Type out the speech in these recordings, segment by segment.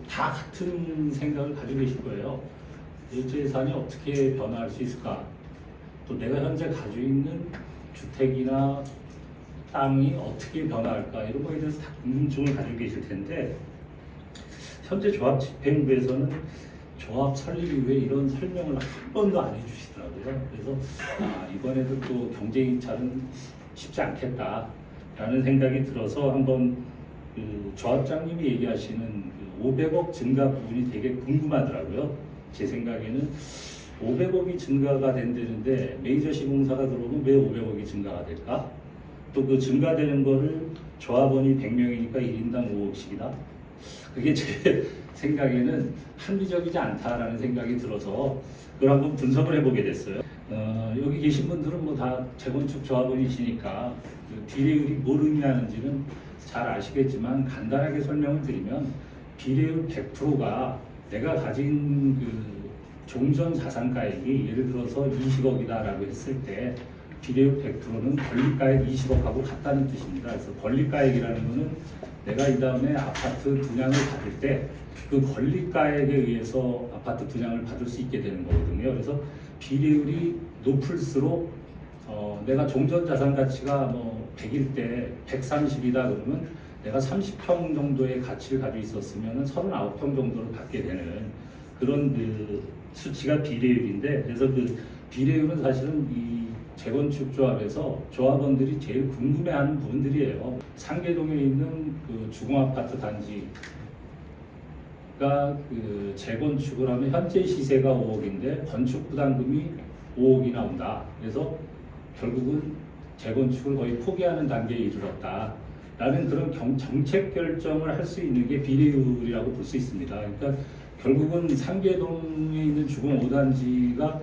다 같은 생각을 가지고 계실 거예요. 예전재산이 어떻게 변화할 수 있을까? 또 내가 현재 가지고 있는 주택이나 땅이 어떻게 변화할까? 이런 거에 대해서 다 궁금증을 가지고 계실 텐데, 현재 조합집행부에서는 조합 설립 이후에 이런 설명을 한 번도 안 해주시더라고요. 그래서 이번에도 또 경제입찰은 쉽지 않겠다라는 생각이 들어서 한번 그 조합장님이 얘기하시는 그 500억 증가 부분이 되게 궁금하더라고요. 제 생각에는 500억이 증가가 된다는데 메이저 시공사가 들어오면 왜 500억이 증가가 될까? 또 그 증가되는 거를 조합원이 100명이니까 1인당 5억씩이다. 그게 제 생각에는 합리적이지 않다라는 생각이 들어서 그걸 한번 분석을 해보게 됐어요. 여기 계신 분들은 뭐 다 재건축 조합원이시니까 그 비례율이 뭘 의미하는지는 잘 아시겠지만 간단하게 설명을 드리면 비례율 100%가 내가 가진 그 종전 자산가액이 예를 들어서 20억이다라고 했을 때 비례율 100%는 권리가액 20억하고 같다는 뜻입니다. 그래서 권리가액이라는 것은 내가 이 다음에 아파트 분양을 받을 때 그 권리가액에 의해서 아파트 분양을 받을 수 있게 되는 거거든요. 그래서 비례율이 높을수록 내가 종전 자산 가치가 뭐 100일 때 130이다 그러면 내가 30평 정도의 가치를 가지고 있었으면 39평 정도를 받게 되는 그런 그 수치가 비례율인데, 그래서 그 비례율은 사실은 이 재건축 조합에서 조합원들이 제일 궁금해하는 부분들이에요. 상계동에 있는 그 주공아파트 단지가 그 재건축을 하면 현재 시세가 5억인데 건축 부담금이 5억이 나온다. 그래서 결국은 재건축을 거의 포기하는 단계에 이르렀다. 라는 그런 정책 결정을 할 수 있는 게 비례율이라고 볼 수 있습니다. 그러니까 결국은 상계동에 있는 주공 5단지가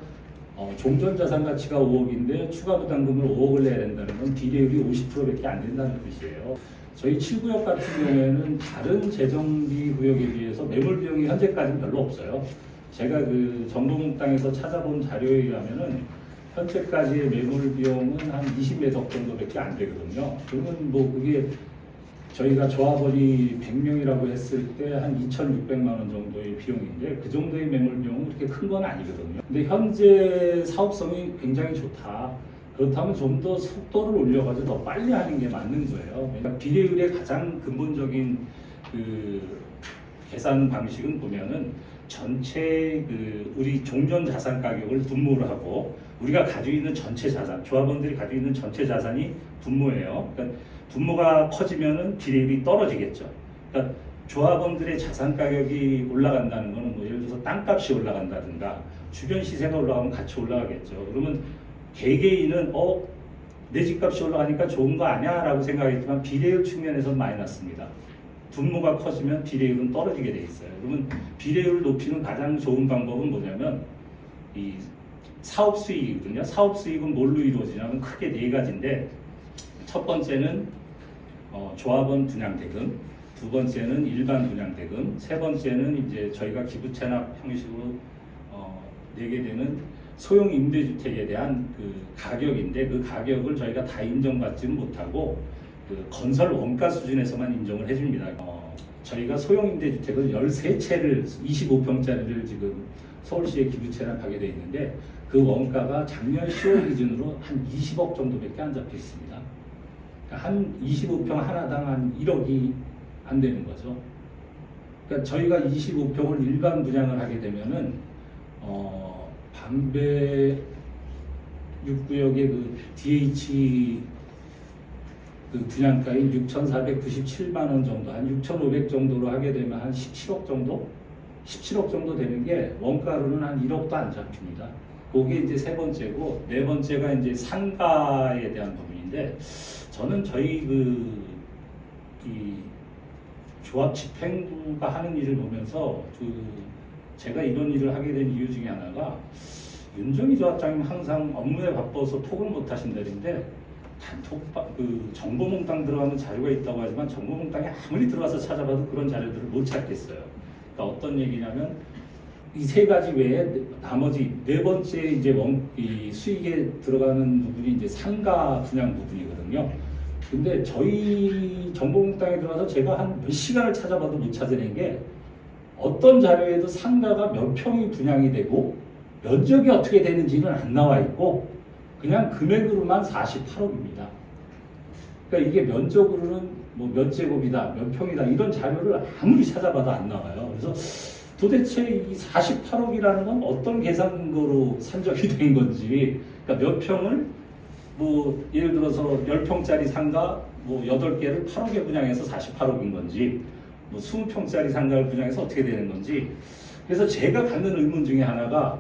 종전 자산 가치가 5억인데 추가 부담금을 5억을 내야 된다는 건 비례율이 50%밖에 안 된다는 뜻이에요. 저희 7구역 같은 경우에는 다른 재정비 구역에 비해서 매물 비용이 현재까지는 별로 없어요. 제가 그 정보몽땅에서 찾아본 자료에 의하면은 현재까지의 매물 비용은 한 20매석 정도밖에 안 되거든요. 그러면 뭐 그게 저희가 조합원이 100명이라고 했을 때 한 2,600만 원 정도의 비용인데 그 정도의 매물 비용은 그렇게 큰 건 아니거든요. 근데 현재 사업성이 굉장히 좋다. 그렇다면 좀 더 속도를 올려가지고 더 빨리 하는 게 맞는 거예요. 그러니까 비례율의 가장 근본적인 그 계산 방식은 보면은 전체 그 우리 종전 자산 가격을 분모를 하고 우리가 가지고 있는 전체 자산, 조합원들이 가지고 있는 전체 자산이 분모예요. 그러니까 분모가 커지면은 비례율이 떨어지겠죠. 그러니까 조합원들의 자산 가격이 올라간다는 것은 뭐 예를 들어서 땅값이 올라간다든가 주변 시세가 올라가면 같이 올라가겠죠. 그러면 개개인은 내 집값이 올라가니까 좋은 거 아니야? 라고 생각했지만 비례율 측면에서는 마이너스입니다. 분모가 커지면 비례율은 떨어지게 돼 있어요. 그러면 비례율을 높이는 가장 좋은 방법은 뭐냐면 이 사업 수익이거든요. 사업 수익은 뭘로 이루어지냐면 크게 네 가지인데, 첫 번째는 조합원 분양대금, 두 번째는 일반 분양대금, 세 번째는 이제 저희가 기부 체납 형식으로 내게 되는 소형 임대주택에 대한 그 가격인데, 그 가격을 저희가 다 인정받지는 못하고 그 건설 원가 수준에서만 인정을 해줍니다. 저희가 소형 임대주택을 13채를 25평짜리를 지금 서울시에 기부 체납하게 돼 있는데 그 원가가 작년 10월 기준으로 한 20억 정도밖에 안 잡혀 있습니다. 그러니까 한 25평 하나당 한 1억이 안 되는 거죠. 그러니까 저희가 25평을 일반 분양을 하게 되면은 반배 6구역의 그 DH 그 분양가인 6,497만 원 정도, 한 6,500 정도로 하게 되면 한 17억 정도? 17억 정도 되는 게 원가로는 한 1억도 안 잡힙니다. 그게 이제 세 번째고, 네 번째가 이제 상가에 대한 부분인데, 저는 저희 이 조합 집행부가 하는 일을 보면서 제가 이런 일을 하게 된 이유 중에 하나가, 윤정희 조합장님 항상 업무에 바빠서 톡을 못 하신다는데 그 정보몽땅 들어가는 자료가 있다고 하지만 정보몽땅에 아무리 들어가서 찾아봐도 그런 자료들을 못 찾겠어요. 그러니까 어떤 얘기냐면 이 세 가지 외에 나머지 네 번째 이제 이 수익에 들어가는 부분이 이제 상가 분양 부분이거든요. 근데 저희 정보공단에 들어가서 제가 한 몇 시간을 찾아봐도 못 찾아낸 게 어떤 자료에도 상가가 몇 평이 분양이 되고 면적이 어떻게 되는지는 안 나와 있고 그냥 금액으로만 48억입니다. 그러니까 이게 면적으로는 뭐 몇 제곱이다, 몇 평이다 이런 자료를 아무리 찾아봐도 안 나와요. 그래서 도대체 이 48억이라는 건 어떤 계산으로 산정이 된 건지, 그러니까 몇 평을 뭐 예를 들어서 10평짜리 상가 뭐 8개를 8억에 분양해서 48억인 건지, 뭐 20평짜리 상가를 분양해서 어떻게 되는 건지. 그래서 제가 갖는 의문 중에 하나가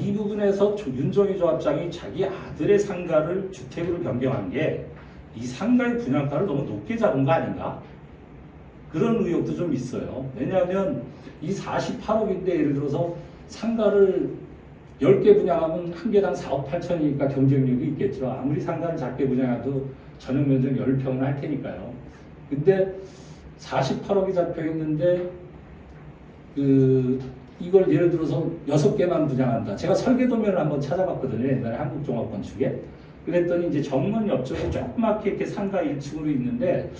이 부분에서 윤정희 조합장이 자기 아들의 상가를 주택으로 변경한 게 이 상가의 분양가를 너무 높게 잡은 거 아닌가? 그런 의혹도 좀 있어요. 왜냐하면 이 48억인데 예를 들어서 상가를 10개 분양하면 한 개당 4억 8천이니까 경쟁력이 있겠죠. 아무리 상가를 작게 분양해도 전용 면적 10평은 할 테니까요. 근데 48억이 잡혀 있는데 이걸 예를 들어서 6개만 분양한다. 제가 설계도면을 한번 찾아봤거든요. 옛날에 한국종합건축에. 그랬더니 이제 정문 옆쪽에 조그맣게 이렇게 상가 1층으로 있는데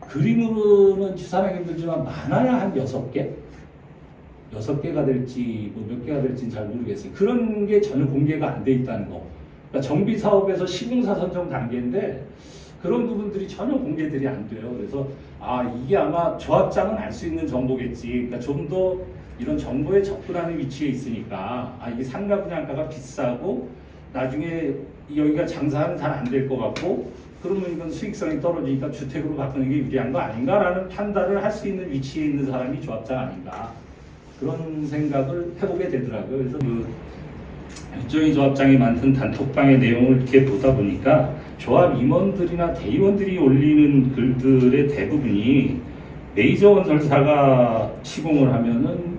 그림으로는 추산하기 힘들지만 많아야 한 6개? 6개가 될지 뭐 몇 개가 될지는 잘 모르겠어요. 그런 게 전혀 공개가 안 돼 있다는 거. 그러니까 정비 사업에서 시공사 선정 단계인데 그런 부분들이 전혀 공개들이 안 돼요. 그래서 이게 아마 조합장은 알 수 있는 정보겠지. 그러니까 좀 더 이런 정보에 접근하는 위치에 있으니까 이게 상가 분양가가 비싸고 나중에 여기가 장사는 잘 안 될 것 같고 그러면 이건 수익성이 떨어지니까 주택으로 바꾸는 게 유리한 거 아닌가라는 판단을 할 수 있는 위치에 있는 사람이 조합장 아닌가 그런 생각을 해보게 되더라고요. 그래서 윤정희 조합장이 만든 단톡방의 내용을 이렇게 보다 보니까 조합 임원들이나 대의원들이 올리는 글들의 대부분이 메이저 건설사가 시공을 하면은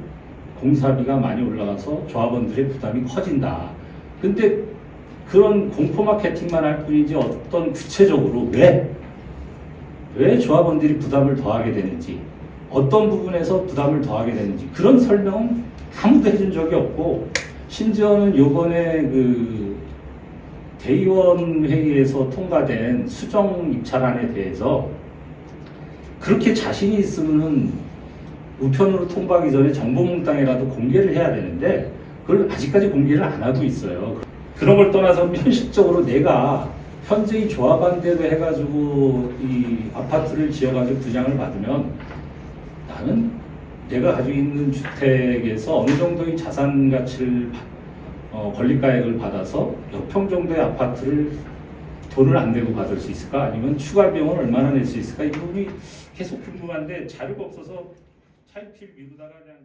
공사비가 많이 올라가서 조합원들의 부담이 커진다. 근데 그런 공포 마케팅만 할 뿐이지 어떤 구체적으로 왜 조합원들이 부담을 더하게 되는지, 어떤 부분에서 부담을 더하게 되는지 그런 설명은 아무도 해준 적이 없고, 심지어는 요번에 대의원 회의에서 통과된 수정 입찰안에 대해서 그렇게 자신이 있으면은 우편으로 통과하기 전에 정보몽땅이라도 공개를 해야 되는데 그걸 아직까지 공개를 안 하고 있어요. 그런 걸 떠나서 현실적으로 내가 현재 이 조합안대로 해가지고 이 아파트를 지어가지고 분양을 받으면 나는 내가 가지고 있는 주택에서 어느 정도의 자산 가치를 권리가액을 받아서 몇 평 정도의 아파트를 돈을 안 내고 받을 수 있을까? 아니면 추가 비용을 얼마나 낼 수 있을까? 이 부분이 계속 궁금한데 자료가 없어서 차일피일 미루다가 그냥